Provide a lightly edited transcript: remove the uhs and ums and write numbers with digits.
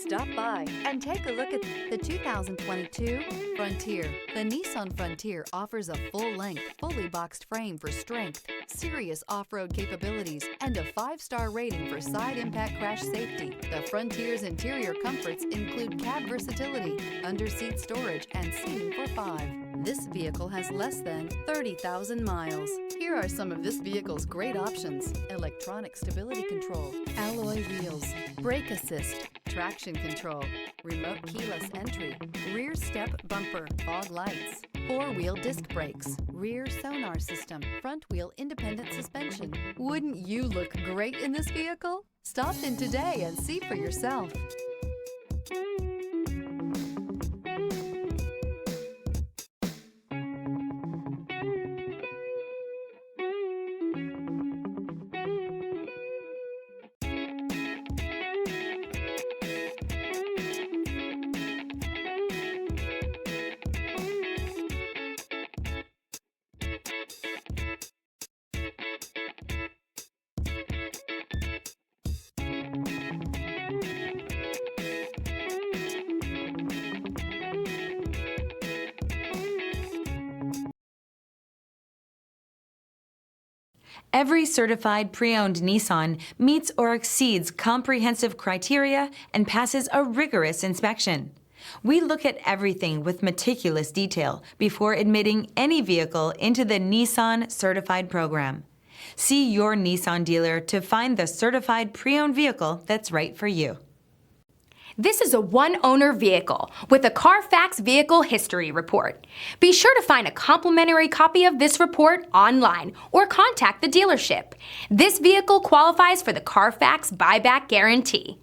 Stop by and take a look at the 2022 Frontier. The Nissan Frontier offers a full-length, fully boxed frame for strength, serious off-road capabilities, and a 5-star rating for side impact crash safety. The Frontier's interior comforts include cab versatility, under-seat storage, and seating for 5. This vehicle has less than 30,000 miles. Here are some of this vehicle's great options: electronic stability control, alloy wheels, brake assist, traction control, remote keyless entry, rear step bumper, fog lights, 4-wheel disc brakes, rear sonar system, front wheel independent suspension. Wouldn't you look great in this vehicle? Stop in today and see for yourself. Every certified pre-owned Nissan meets or exceeds comprehensive criteria and passes a rigorous inspection. We look at everything with meticulous detail before admitting any vehicle into the Nissan Certified Program. See your Nissan dealer to find the certified pre-owned vehicle that's right for you. This is a one-owner vehicle with a Carfax Vehicle History Report. Be sure to find a complimentary copy of this report online or contact the dealership. This vehicle qualifies for the Carfax Buyback Guarantee.